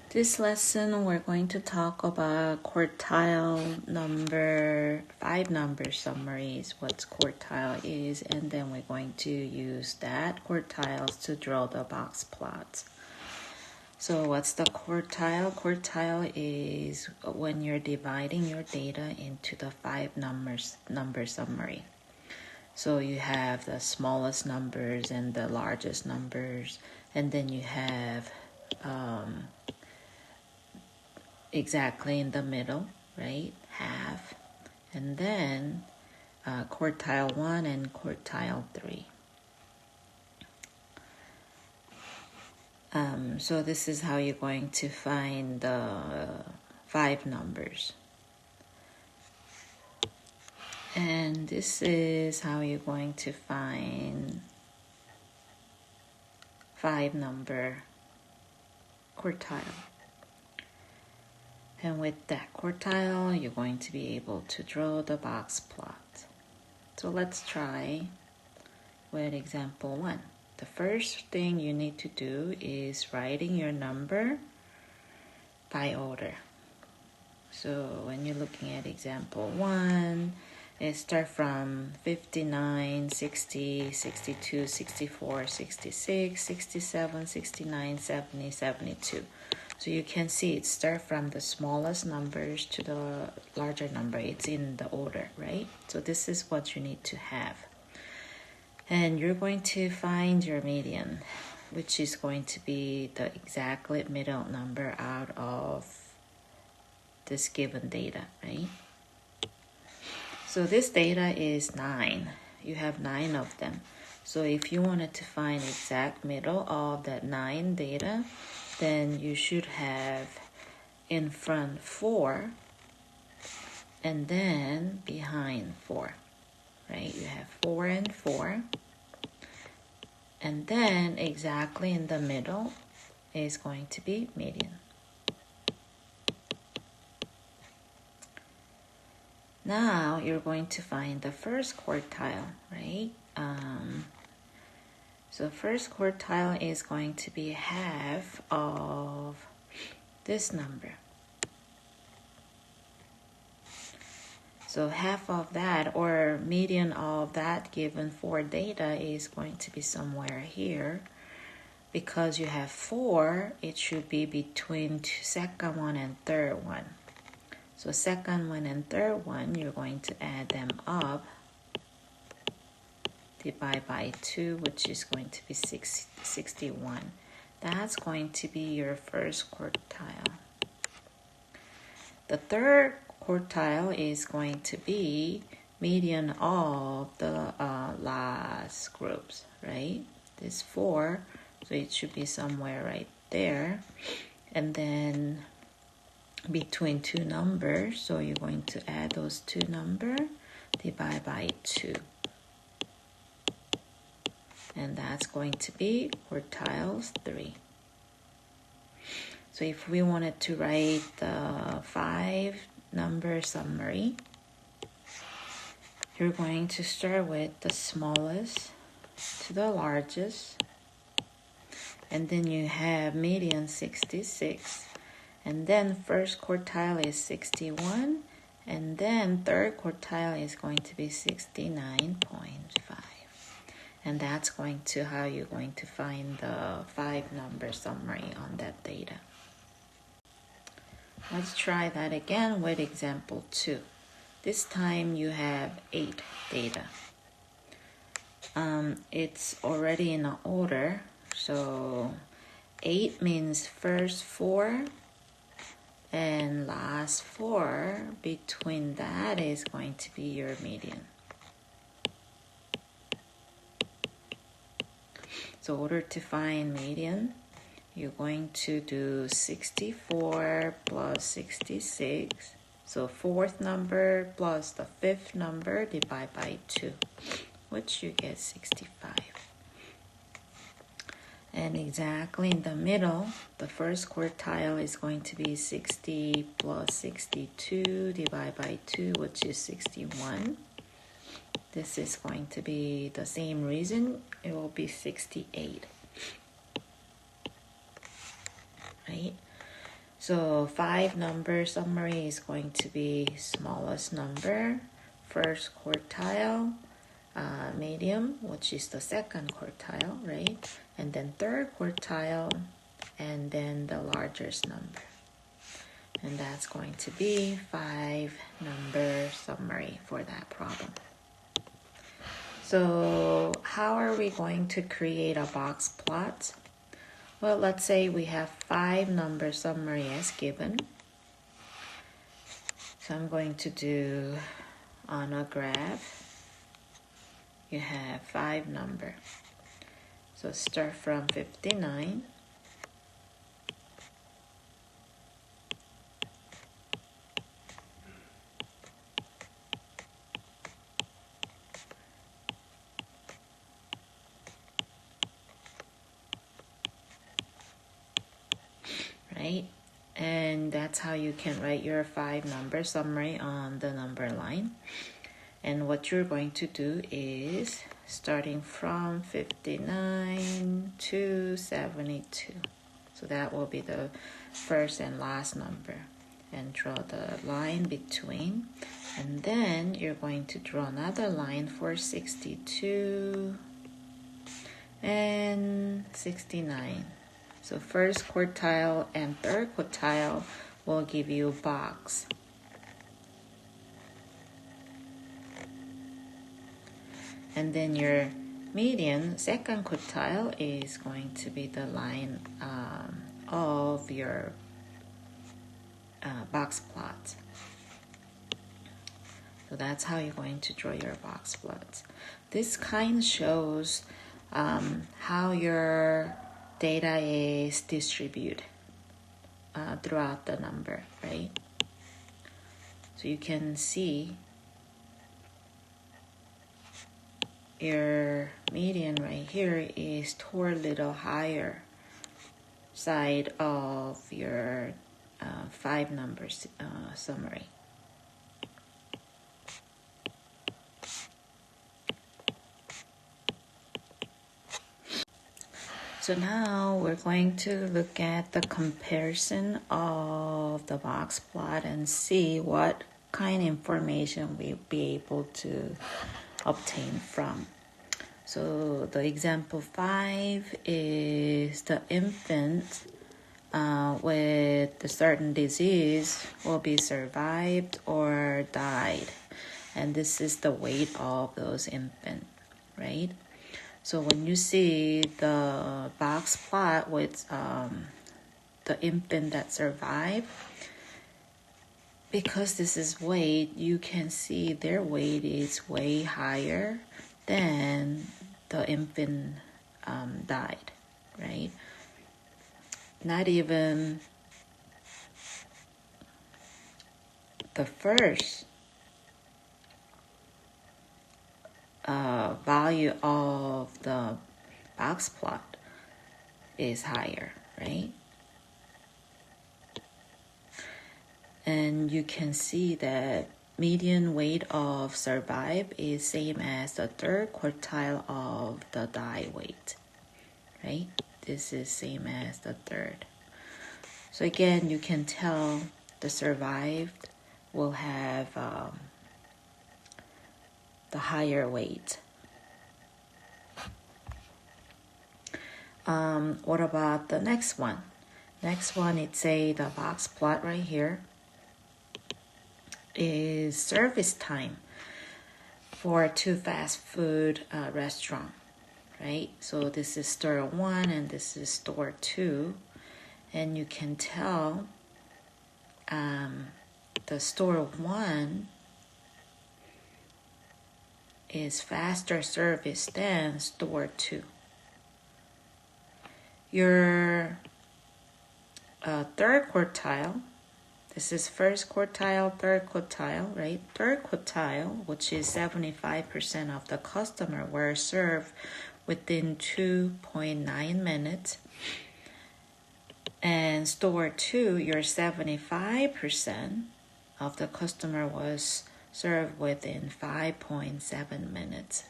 This lesson, we're going to talk about quartile number, 5 number summaries, what quartile is, and then we're going to use that quartiles to draw the box plots. So what's the quartile? Quartile is when you're dividing your data into the 5 number summary. So you have the smallest numbers and the largest numbers, and then you have exactly in the middle, right? Half. And then quartile 1 and quartile 3. So this is how you're going to find the 5 numbers. And this is how you're going to find 5 number quartile. And with that quartile, you're going to be able to draw the box plot. So let's try with example 1. The first thing you need to do is writing your number by order. So when you're looking at example 1, it starts from 59, 60, 62, 64, 66, 67, 69, 70, 72. So you can see it starts from the smallest numbers to the larger number. It's in the order, right? So this is what you need to have. And you're going to find your median, which is going to be the exactly middle number out of this given data, right? So this data is 9. You have 9 of them. So if you wanted to find exact middle of that 9 data, then you should have in front 4 and then behind 4, right? You have 4 and 4. And then exactly in the middle is going to be median. Now you're going to find the first quartile, right? So first quartile is going to be half of this number. So half of that, or median of that given 4 data, is going to be somewhere here. Because you have 4, it should be between second one and third one. So second one and third one, you're going to add them up. Divide by 2, which is going to be 61. That's going to be your first quartile. The third quartile is going to be median of the last groups, right? This 4, so it should be somewhere right there. And then between 2 numbers, so you're going to add those 2 numbers, divide by 2. And that's going to be quartiles 3. So if we wanted to write the 5 number summary, you're going to start with the smallest to the largest. And then you have median 66. And then first quartile is 61. And then third quartile is going to be 69.5. And that's going to how you're going to find the 5 number summary on that data. Let's try that again with example 2. This time you have 8 data. It's already in order. So 8 means first 4 and last 4. Between that is going to be your median. So in order to find median, you're going to do 64 plus 66. So fourth number plus the fifth number divide by 2, which you get 65. And exactly in the middle, the first quartile is going to be 60 plus 62 divided by 2, which is 61. This is going to be the same reason. It will be 68. Right? So 5-number summary is going to be smallest number, first quartile, medium, which is the second quartile, right? And then third quartile, and then the largest number. And that's going to be 5-number summary for that problem. So how are we going to create a box plot? Well, let's say we have 5-number summary as given. So I'm going to do on a graph, you have 5-number. So start from 59. Right? And that's how you can write your 5-number summary on the number line. And what you're going to do is starting from 59 to 72. So that will be the first and last number. And draw the line between. And then you're going to draw another line for 62 and 69. So first quartile and third quartile will give you box. And then your median, second quartile, is going to be the line of your box plot. So that's how you're going to draw your box plot. This kind shows how your data is distributed throughout the number, right? So you can see your median right here is toward a little higher side of your 5-number summary. So now we're going to look at the comparison of the box plot and see what kind of information we'll be able to obtain from. So the example 5 is the infant with a certain disease will be survived or died. And this is the weight of those infants, right? So when you see the box plot with the infant that survived, because this is weight, you can see their weight is way higher than the infant died, right? Not even the first value of the box plot is higher, right? And you can see that median weight of survive is same as the third quartile of the die weight, right? This is same as the third. So again, you can tell the survived will have the higher weight. What about the next one? Next one, it's the box plot right here is service time for 2 fast food restaurant, right? So this is store 1 and this is store 2, and you can tell the store 1 is faster service than store 2. Your third quartile, this is first quartile, third quartile, right? Third quartile, which is 75% of the customer were served within 2.9 minutes. And store 2, your 75% of the customer was served within 5.7 minutes,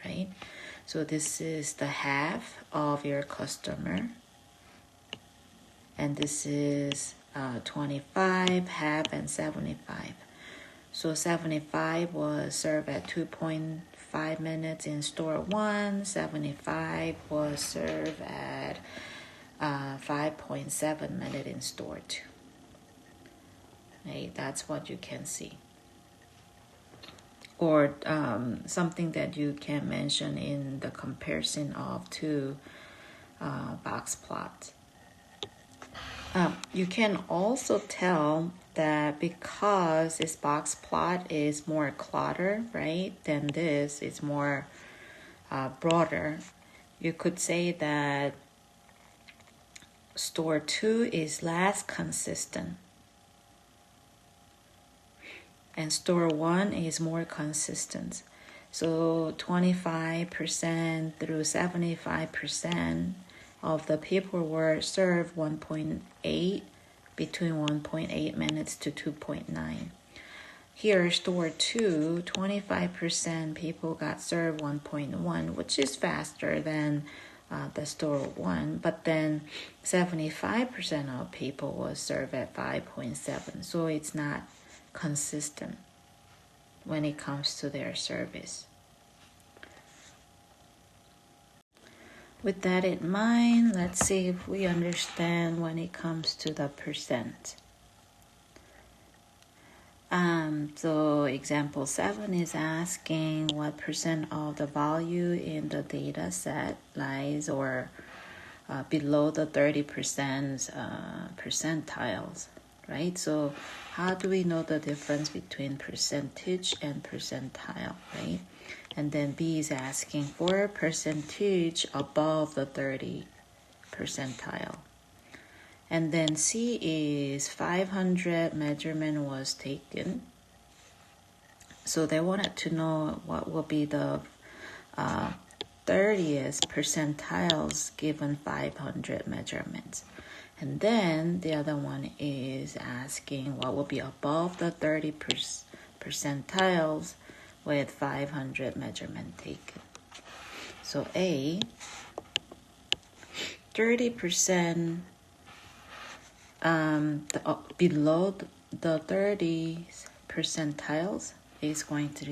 right? So this is the half of your customer. And this is 25, half, and 75. So 75 was served at 2.5 minutes in store 1. 75 was served at 5.7 minutes in store 2. Right, that's what you can see. Or something that you can mention in the comparison of two box plots. You can also tell that because this box plot is more cluttered, right, than this, it's more broader, you could say that store 2 is less consistent and store 1 is more consistent. So 25% through 75% of the people were served 1.8, between 1.8 minutes to 2.9. Here, store 2, 25% people got served 1.1, which is faster than the store 1, but then 75% of people was served at 5.7, so it's not consistent when it comes to their service. With that in mind, let's see if we understand when it comes to the percent. So example 7 is asking what percent of the value in the data set lies or below the 30% percentiles, right? So how do we know the difference between percentage and percentile, right? And then B is asking for percentage above the 30 percentile. And then C is 500 measurement was taken. So they wanted to know what will be the 30th percentiles given 500 measurements. And then the other one is asking what will be above the 30 percentiles with 500 measurement taken. So A, 30% below the 30 percentiles is going to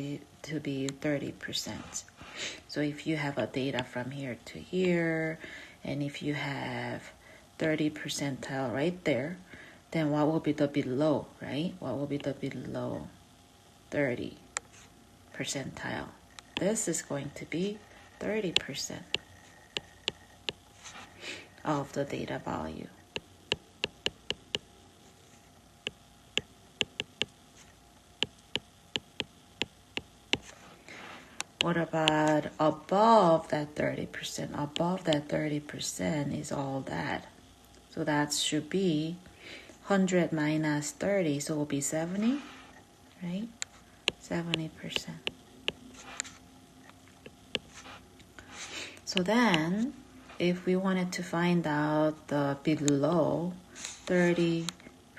be 30%. So if you have a data from here to here, and if you have 30 percentile right there, then what will be the below, right? What will be the below 30 percentile? This is going to be 30% of the data value. What about above that 30%? Above that 30% is all that. So that should be 100 minus 30, so it will be 70, right? 70%. So then, if we wanted to find out the below 30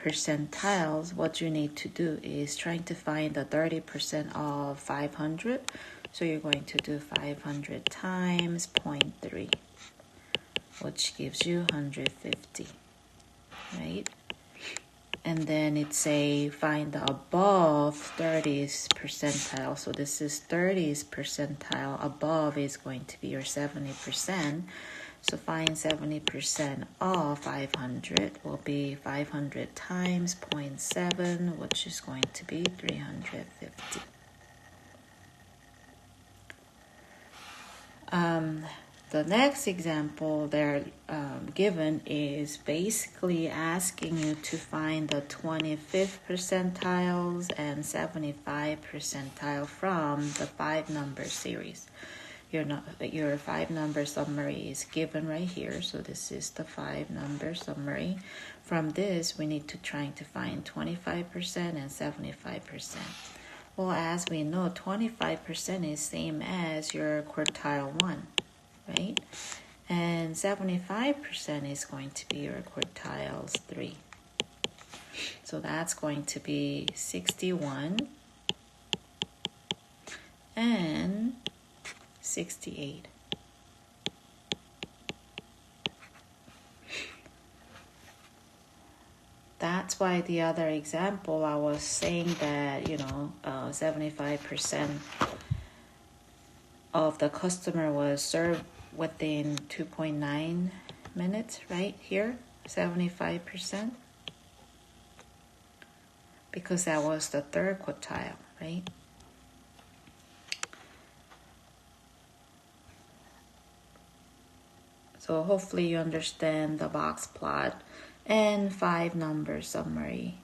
percentiles, what you need to do is trying to find the 30% of 500. So you're going to do 500 times 0.3, which gives you 150, right? And then it's say find the above 30th percentile. So this is 30th percentile. Above is going to be your 70%. So find 70% of 500 will be 500 times 0.7, which is going to be 350. The next example they're given is basically asking you to find the 25th percentiles and 75 percentile from the 5-number series. Your 5-number summary is given right here. So this is the 5-number summary. From this, we need to try to find 25% and 75%. Well, as we know, 25% is same as your quartile 1, right? And 75% is going to be your quartiles 3. So that's going to be 61 and 68. that's why the other example I was saying that 75% of the customer was served within 2.9 minutes, right here, 75%, because that was the third quartile, right? So hopefully you understand the box plot and 5 number summary.